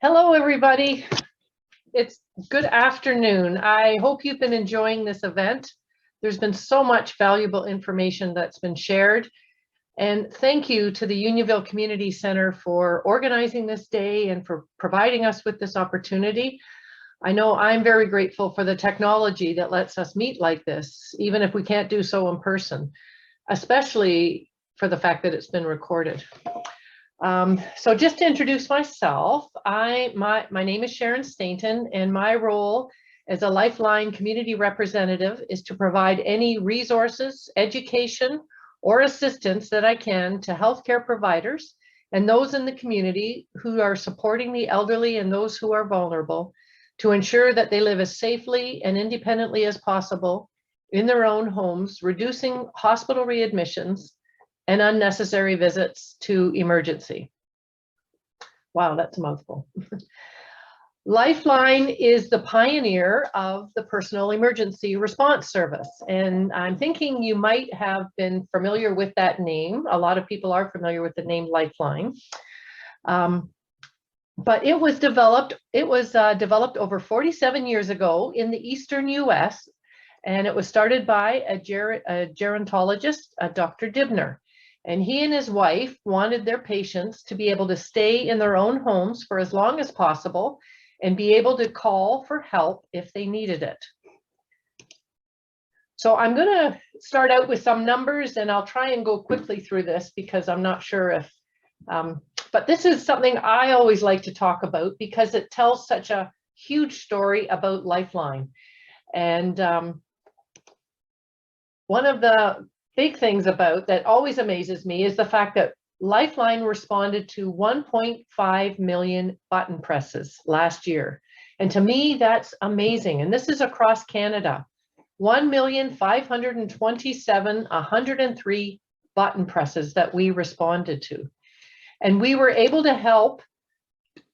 Hello, everybody. It's good afternoon. I hope you've been enjoying this event. There's been so much valuable information that's been shared. And thank you to the Unionville Community Center for organizing this day and for providing us with this opportunity. I know I'm very grateful for the technology that lets us meet like this, even if we can't do so in person, especially for the fact that it's been recorded. So just to introduce myself, my name is Sharon Stainton, and my role as a Lifeline Community Representative is to provide any resources, education, or assistance that I can to healthcare providers and those in the community who are supporting the elderly and those who are vulnerable to ensure that they live as safely and independently as possible in their own homes, reducing hospital readmissions and unnecessary visits to emergency. Wow, that's a mouthful. Lifeline is the pioneer of the personal emergency response service. And I'm thinking you might have been familiar with that name. A lot of people are familiar with the name Lifeline. But it was developed over 47 years ago in the Eastern US, and it was started by a gerontologist, Dr. Dibner. And he and his wife wanted their patients to be able to stay in their own homes for as long as possible and be able to call for help if they needed it. So I'm going to start out with some numbers, and I'll try and go quickly through this because I'm not sure if, but this is something I always like to talk about because it tells such a huge story about Lifeline. And one of the big things about that always amazes me is the fact that Lifeline responded to 1.5 million button presses last year. And to me, that's amazing. And this is across Canada. 1,527,103 button presses that we responded to. And we were able to help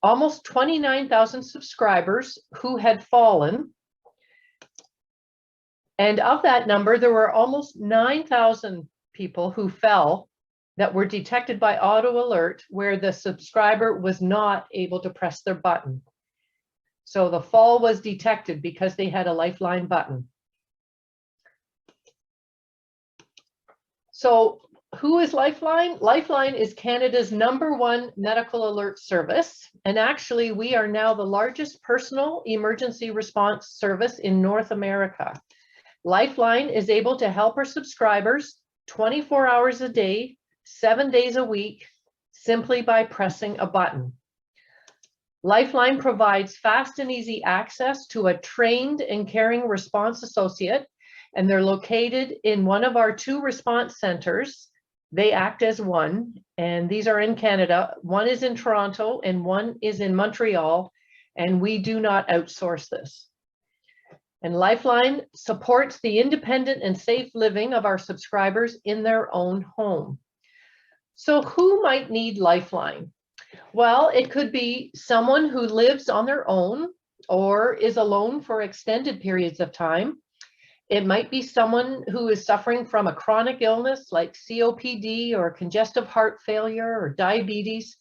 almost 29,000 subscribers who had fallen. And of that number, there were almost 9,000 people who fell that were detected by auto alert where the subscriber was not able to press their button. So the fall was detected because they had a Lifeline button. So who is Lifeline? Lifeline is Canada's #1 medical alert service. And actually, we are now the largest personal emergency response service in North America. Lifeline is able to help our subscribers 24 hours a day, 7 days a week, simply by pressing a button. Lifeline provides fast and easy access to a trained and caring response associate, and they're located in one of our 2 response centers. They act as one, and these are in Canada. One is in Toronto and one is in Montreal, and we do not outsource this. And Lifeline supports the independent and safe living of our subscribers in their own home. So who might need Lifeline? Well, it could be someone who lives on their own or is alone for extended periods of time. It might be someone who is suffering from a chronic illness like COPD or congestive heart failure or diabetes.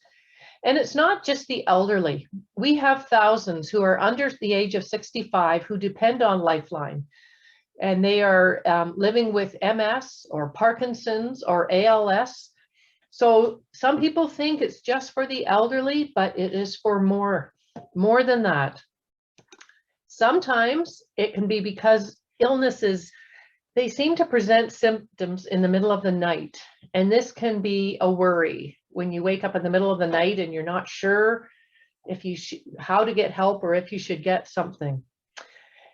And it's not just the elderly. We have thousands who are under the age of 65 who depend on Lifeline. And they are living with MS or Parkinson's or ALS. So some people think it's just for the elderly, but it is for more than that. Sometimes it can be because illnesses, they seem to present symptoms in the middle of the night. And this can be a worry. When you wake up in the middle of the night and you're not sure if you how to get help or if you should get something.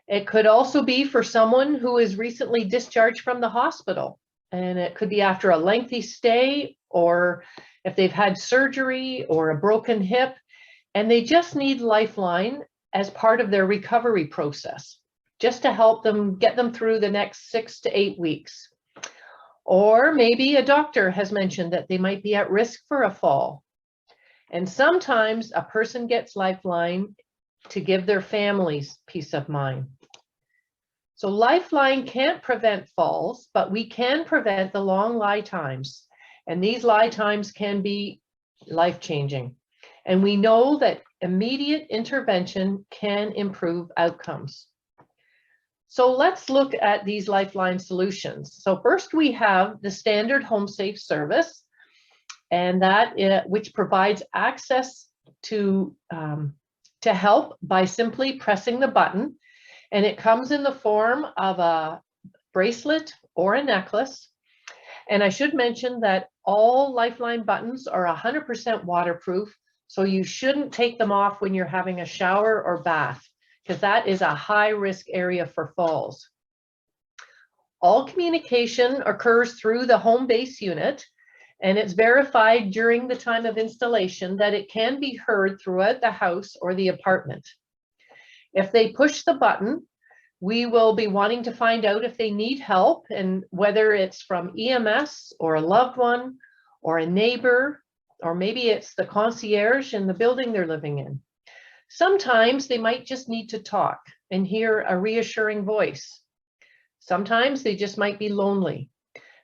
It could also be for someone who is recently discharged from the hospital, and it could be after a lengthy stay or if they've had surgery or a broken hip, and they just need Lifeline as part of their recovery process, just to help them get them through the next 6 to 8 weeks. Or maybe a doctor has mentioned that they might be at risk for a fall. And sometimes a person gets Lifeline to give their families peace of mind. So Lifeline can't prevent falls, but we can prevent the long lie times. And these lie times can be life-changing. And we know that immediate intervention can improve outcomes. So let's look at these Lifeline solutions. So first we have the standard home safe service, and that which provides access to help by simply pressing the button. And it comes in the form of a bracelet or a necklace. And I should mention that all Lifeline buttons are 100% waterproof, so you shouldn't take them off when you're having a shower or bath, because that is a high risk area for falls. All communication occurs through the home base unit, and it's verified during the time of installation that it can be heard throughout the house or the apartment. If they push the button, we will be wanting to find out if they need help, and whether it's from EMS or a loved one or a neighbor, or maybe it's the concierge in the building they're living in. Sometimes they might just need to talk and hear a reassuring voice. Sometimes they just might be lonely.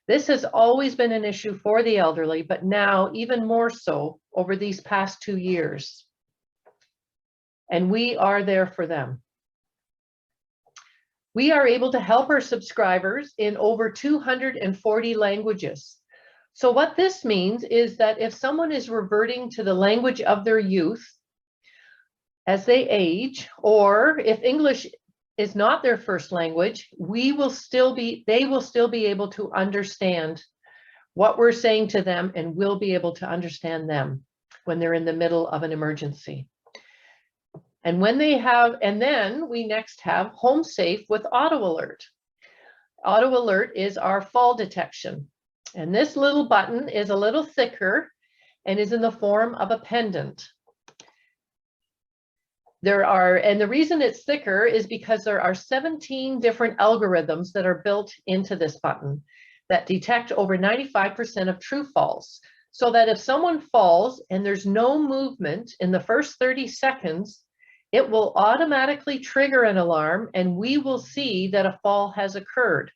This has always been an issue for the elderly, but now even more so over these past 2 years. And we are there for them. We are able to help our subscribers in over 240 languages. So what this means is that if someone is reverting to the language of their youth as they age, or if English is not their first language, they will still be able to understand what we're saying to them, and will be able to understand them when they're in the middle of an emergency. And then we next have Home Safe with Auto Alert. Auto Alert is our fall detection. And this little button is a little thicker and is in the form of a pendant. And the reason it's thicker is because there are 17 different algorithms that are built into this button that detect over 95% of true falls. So that if someone falls and there's no movement in the first 30 seconds, it will automatically trigger an alarm, and we will see that a fall has occurred.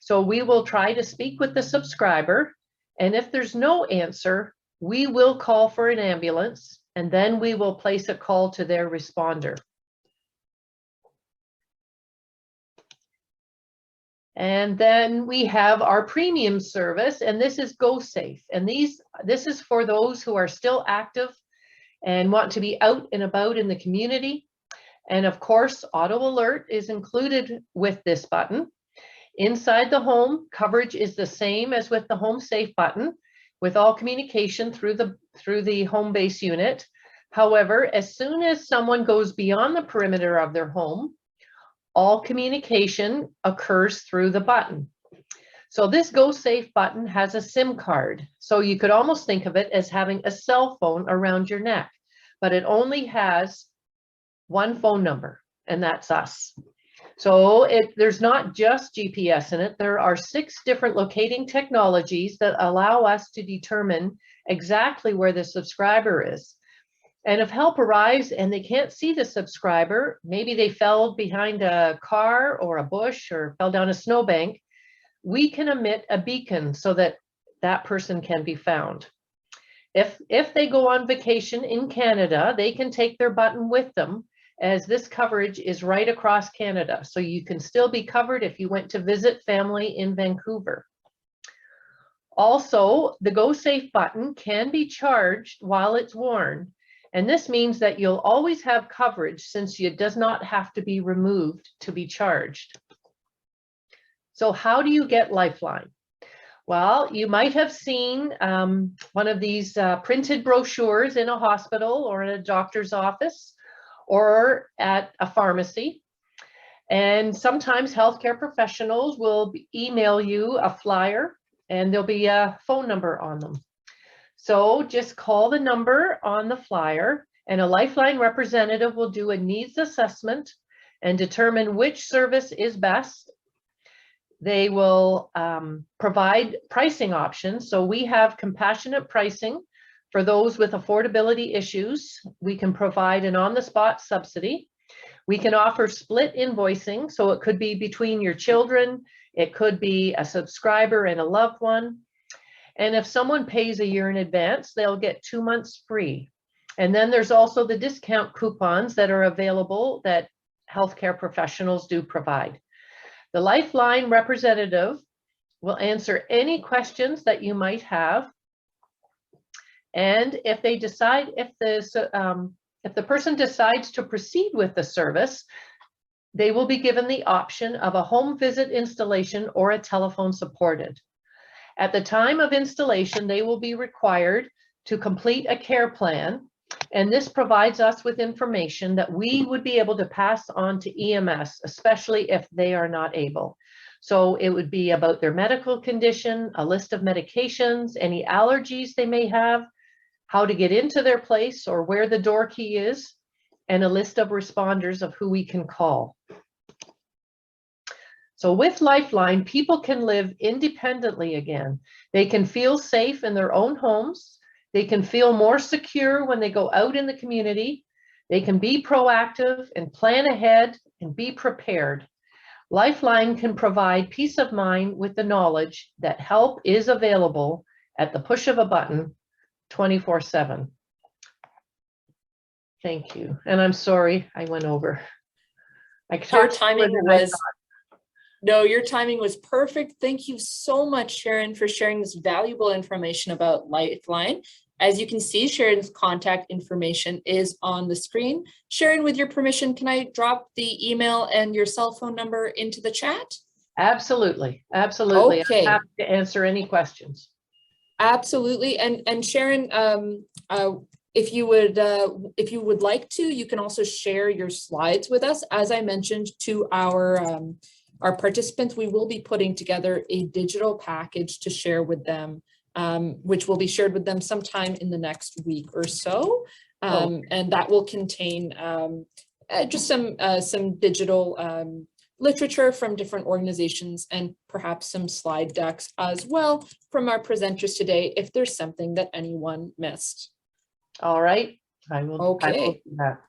So we will try to speak with the subscriber, and if there's no answer, we will call for an ambulance, and then we will place a call to their responder. And then we have our premium service, and this is Go Safe. And this is for those who are still active and want to be out and about in the community. And of course, Auto Alert is included with this button. Inside the home, coverage is the same as with the Home Safe button, with all communication through the home base unit. However, as soon as someone goes beyond the perimeter of their home, all communication occurs through the button. So this Go Safe button has a SIM card. So you could almost think of it as having a cell phone around your neck, but it only has one phone number, and that's us. So there's not just GPS in it. There are 6 different locating technologies that allow us to determine exactly where the subscriber is. And if help arrives and they can't see the subscriber, maybe they fell behind a car or a bush or fell down a snowbank, we can emit a beacon so that that person can be found. If they go on vacation in Canada, they can take their button with them, as this coverage is right across Canada. So you can still be covered if you went to visit family in Vancouver. Also, the Go Safe button can be charged while it's worn. And this means that you'll always have coverage, since it does not have to be removed to be charged. So how do you get Lifeline? Well, you might have seen one of these printed brochures in a hospital or in a doctor's office or at a pharmacy. And sometimes healthcare professionals will email you a flyer, and there'll be a phone number on them. So just call the number on the flyer, and a Lifeline representative will do a needs assessment and determine which service is best. They will provide pricing options. So we have compassionate pricing for those with affordability issues. We can provide an on-the-spot subsidy. We can offer split invoicing. So it could be between your children. It could be a subscriber and a loved one. And if someone pays a year in advance, they'll get 2 months free. And then there's also the discount coupons that are available that healthcare professionals do provide. The Lifeline representative will answer any questions that you might have. And if they decide, if the person decides to proceed with the service, they will be given the option of a home visit installation or a telephone supported. At the time of installation, they will be required to complete a care plan. And this provides us with information that we would be able to pass on to EMS, especially if they are not able. So it would be about their medical condition, a list of medications, any allergies they may have, how to get into their place or where the door key is, and a list of responders of who we can call. So with Lifeline, people can live independently again. They can feel safe in their own homes. They can feel more secure when they go out in the community. They can be proactive and plan ahead and be prepared. Lifeline can provide peace of mind with the knowledge that help is available at the push of a button 24/7. Thank you. And I'm sorry I went over. Your timing was perfect. Thank you so much, Sharon, for sharing this valuable information about Lifeline. As you can see, Sharon's contact information is on the screen. Sharon, with your permission, can I drop the email and your cell phone number into the chat? Absolutely. Absolutely. Okay. I'm happy to answer any questions. Absolutely. And Sharon, if you would like to, you can also share your slides with us. As I mentioned to our participants, we will be putting together a digital package to share with them, which will be shared with them sometime in the next week or so. And that will contain just some digital literature from different organizations and perhaps some slide decks as well from our presenters today, if there's something that anyone missed. All right. I will Okay. do that.